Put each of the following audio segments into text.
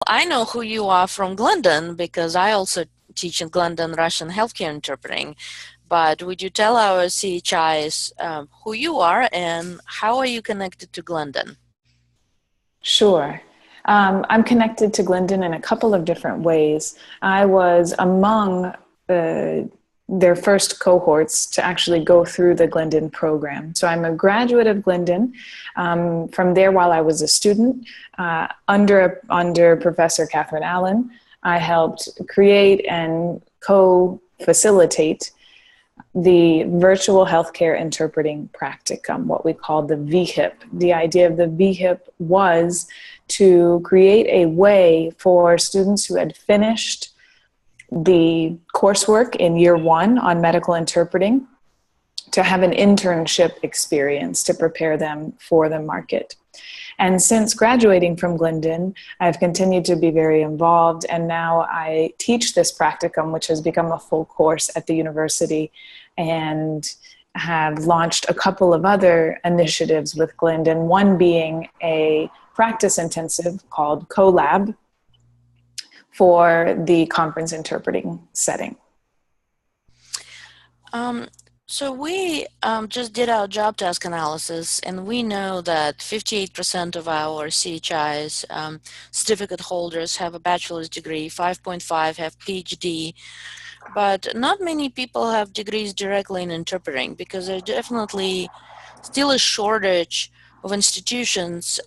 I know who you are from Glendon because I also teach in Glendon Russian healthcare interpreting. But would you tell our CHIs who you are and how are you connected to Glendon? Sure. I'm connected to Glendon in a couple of different ways. I was among their first cohorts to actually go through the Glendon program. So I'm a graduate of Glendon. From there, while I was a student, under Professor Catherine Allen, I helped create and co-facilitate the virtual healthcare interpreting practicum, what we call the VHIP. The idea of the VHIP was to create a way for students who had finished the coursework in year one on medical interpreting to have an internship experience to prepare them for the market. And since graduating from Glendon, I've continued to be very involved, and now I teach this practicum, which has become a full course at the university, and have launched a couple of other initiatives with Glendon, one being a practice intensive called CoLab for the conference interpreting setting. So we just did our job task analysis, and we know that 58% of our CHIs, certificate holders, have a bachelor's degree, 5.5 have PhD, but not many people have degrees directly in interpreting because there's definitely still a shortage of institutions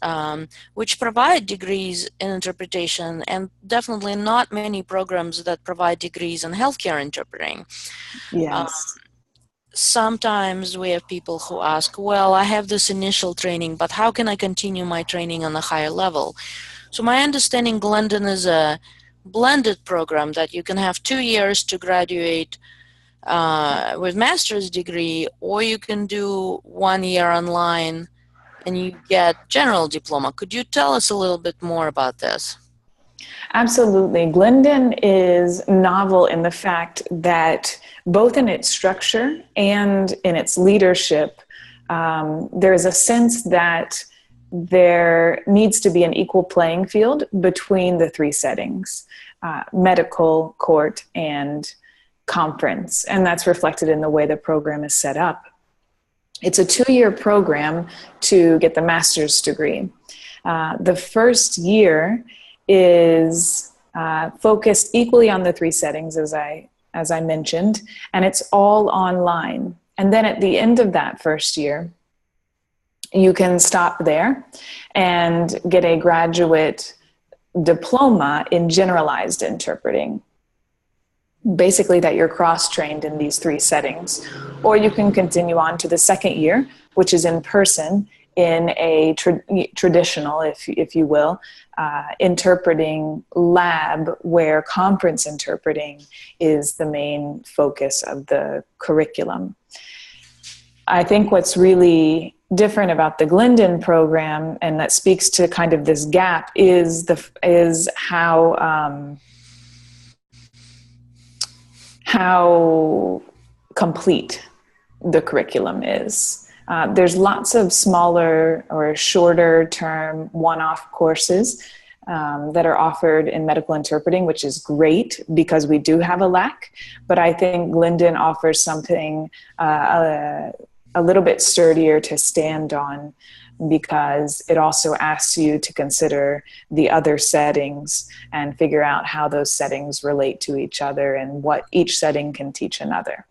which provide degrees in interpretation, and definitely not many programs that provide degrees in healthcare interpreting. Yes. Sometimes we have people who ask, well, I have this initial training, but how can I continue my training on a higher level? So my understanding, Glendon is a blended program that you can have 2 years to graduate with master's degree, or you can do 1 year online and you get general diploma. Could you tell us a little bit more about this? Absolutely. Glendon is novel in the fact that both in its structure and in its leadership, there is a sense that there needs to be an equal playing field between the three settings, medical, court, and conference. And that's reflected in the way the program is set up. It's a 2-year program to get the master's degree. The first year is focused equally on the three settings, as I mentioned, and it's all online. And then at the end of that first year, you can stop there and get a graduate diploma in generalized interpreting. Basically that you're cross-trained in these three settings. Or you can continue on to the second year, which is in person, in a traditional, if you will, interpreting lab where conference interpreting is the main focus of the curriculum. I think what's really different about the Glendon program, and that speaks to kind of this gap, is how complete the curriculum is. There's lots of smaller or shorter term one-off courses that are offered in medical interpreting, which is great because we do have a lack. But I think Glendon offers something a little bit sturdier to stand on, because it also asks you to consider the other settings and figure out how those settings relate to each other and what each setting can teach another.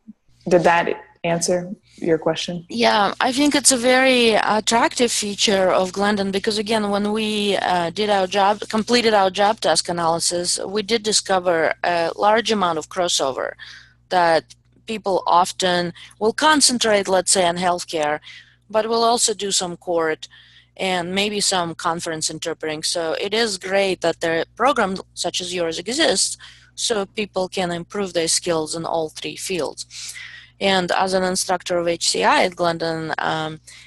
Did that answer your question? Yeah, I think it's a very attractive feature of Glendon because, again, when we completed our job task analysis, we did discover a large amount of crossover that people often will concentrate, let's say, on healthcare, but will also do some court and maybe some conference interpreting. So it is great that there programs such as yours exist so people can improve their skills in all three fields. And as an instructor of HCI at Glendon,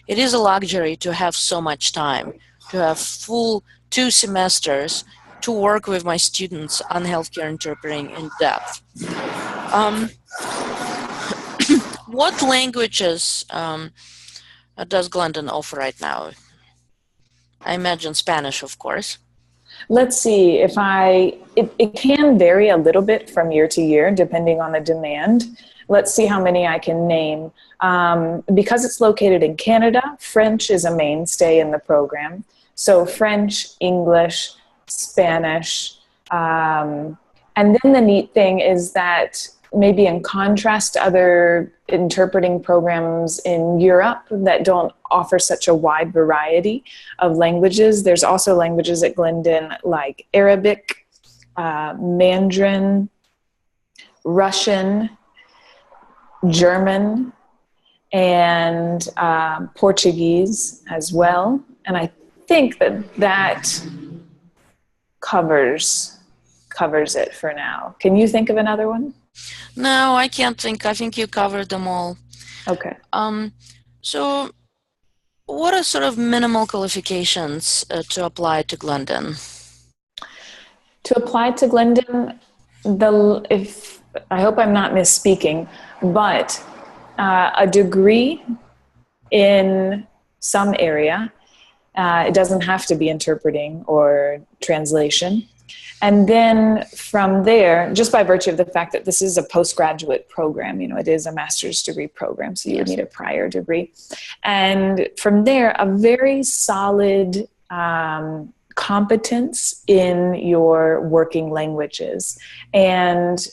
it is a luxury to have so much time, to have full 2 semesters to work with my students on healthcare interpreting in depth. What languages does Glendon offer right now? I imagine Spanish, of course. Let's see if it can vary a little bit from year to year depending on the demand. Let's see how many I can name. Because it's located in Canada, French is a mainstay in the program. So French, English, Spanish. And then the neat thing is that maybe in contrast to other interpreting programs in Europe that don't offer such a wide variety of languages, there's also languages at Glendon like Arabic, Mandarin, Russian, German, and Portuguese as well. And I think that covers it for now. Can you think of another one? No, I can't think. I think you covered them all. Okay. So what are sort of minimal qualifications to apply to Glendon? To apply to Glendon, I hope I'm not misspeaking, but a degree in some area. It doesn't have to be interpreting or translation. And then from there, just by virtue of the fact that this is a postgraduate program, it is a master's degree program, so you would need a prior degree. And from there, a very solid competence in your working languages. And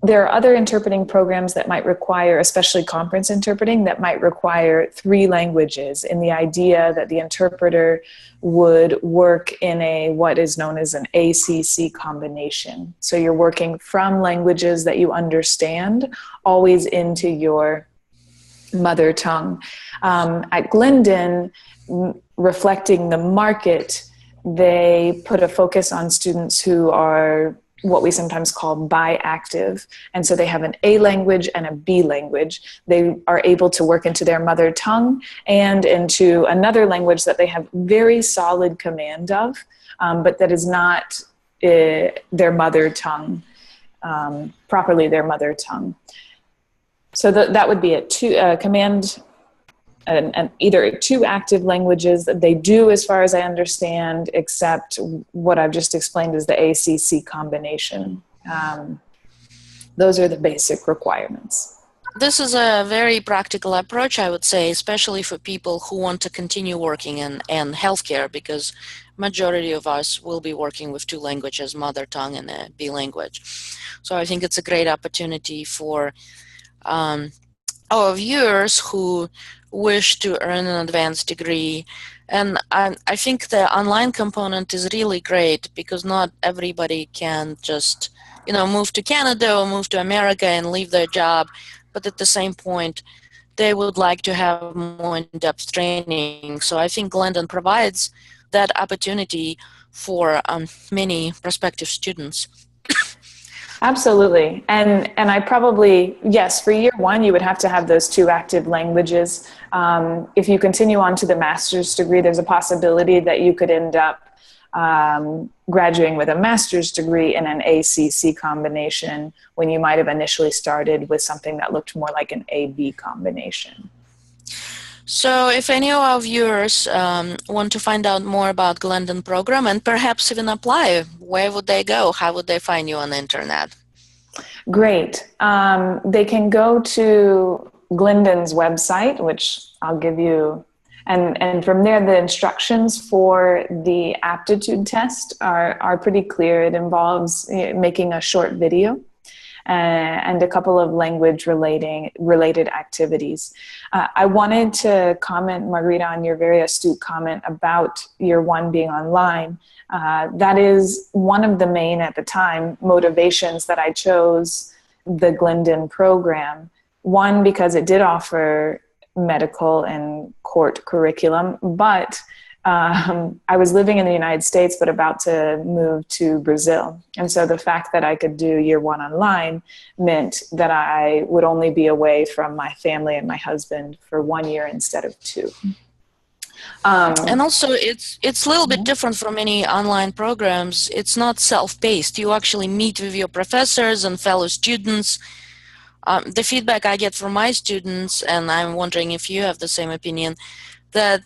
there are other interpreting programs that might require, especially conference interpreting, that might require 3 languages, in the idea that the interpreter would work in what is known as an ACC combination. So you're working from languages that you understand always into your mother tongue. At Glendon, reflecting the market, they put a focus on students who are what we sometimes call biactive. And so they have an A language and a B language. They are able to work into their mother tongue and into another language that they have very solid command of, but that is not their mother tongue, properly their mother tongue. So that would be a command and either 2 active languages that they do, as far as I understand, except what I've just explained is the ACC combination. Those are the basic requirements. This is a very practical approach, I would say, especially for people who want to continue working in healthcare, because majority of us will be working with 2 languages, mother tongue and a B language. So I think it's a great opportunity for our viewers who wish to earn an advanced degree. And I think the online component is really great, because not everybody can just, move to Canada or move to America and leave their job. But at the same point, they would like to have more in-depth training. So I think Glendon provides that opportunity for many prospective students. Absolutely. And I probably, yes, for year 1, you would have to have those 2 active languages. If you continue on to the master's degree, there's a possibility that you could end up graduating with a master's degree in an ACC combination when you might have initially started with something that looked more like an AB combination. So if any of our viewers want to find out more about Glendon program and perhaps even apply, where would they go? How would they find you on the internet? Great. They can go to Glendon's website, which I'll give you, and from there the instructions for the aptitude test are pretty clear. It involves making a short video and a couple of language related activities. I wanted to comment, Margarita, on your very astute comment about year 1 being online. That is one of the main, at the time, motivations that I chose the Glendon program. One, because it did offer medical and court curriculum, but I was living in the United States but about to move to Brazil. And so the fact that I could do year 1 online meant that I would only be away from my family and my husband for 1 year instead of 2. And also it's a little bit different from many online programs. It's not self-paced. You actually meet with your professors and fellow students. The feedback I get from my students, and I'm wondering if you have the same opinion, that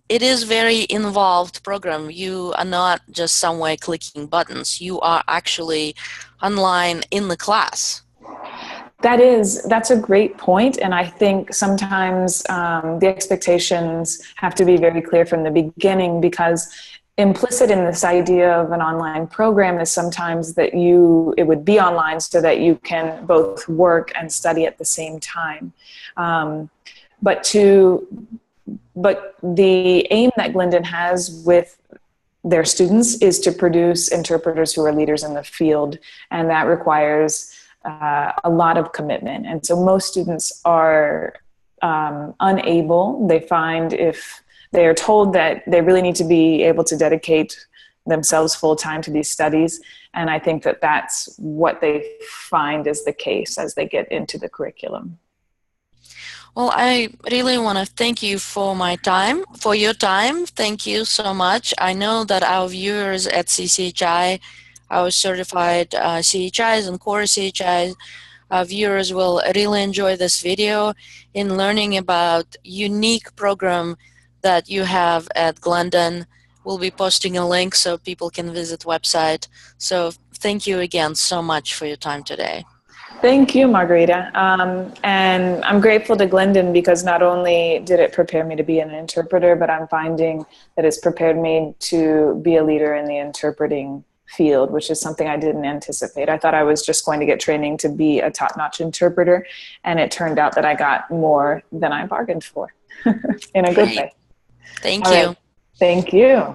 it is very involved program. You are not just somewhere clicking buttons. You are actually online in the class. That's a great point, and I think sometimes the expectations have to be very clear from the beginning, because implicit in this idea of an online program is sometimes that it would be online so that you can both work and study at the same time. But the aim that Glendon has with their students is to produce interpreters who are leaders in the field, and that requires a lot of commitment. And so most students are unable. They find, if they are told that they really need to be able to dedicate themselves full time to these studies, and I think that that's what they find is the case as they get into the curriculum. Well, I really want to thank you for your time. Thank you so much. I know that our viewers at CCHI, our certified CHIs and CoreCHI viewers will really enjoy this video in learning about unique program that you have at Glendon. We'll be posting a link so people can visit website. So thank you again so much for your time today. Thank you, Margarita. And I'm grateful to Glendon because not only did it prepare me to be an interpreter, but I'm finding that it's prepared me to be a leader in the interpreting field, which is something I didn't anticipate. I thought I was just going to get training to be a top-notch interpreter, and it turned out that I got more than I bargained for in a good way. Thank you. Thank you.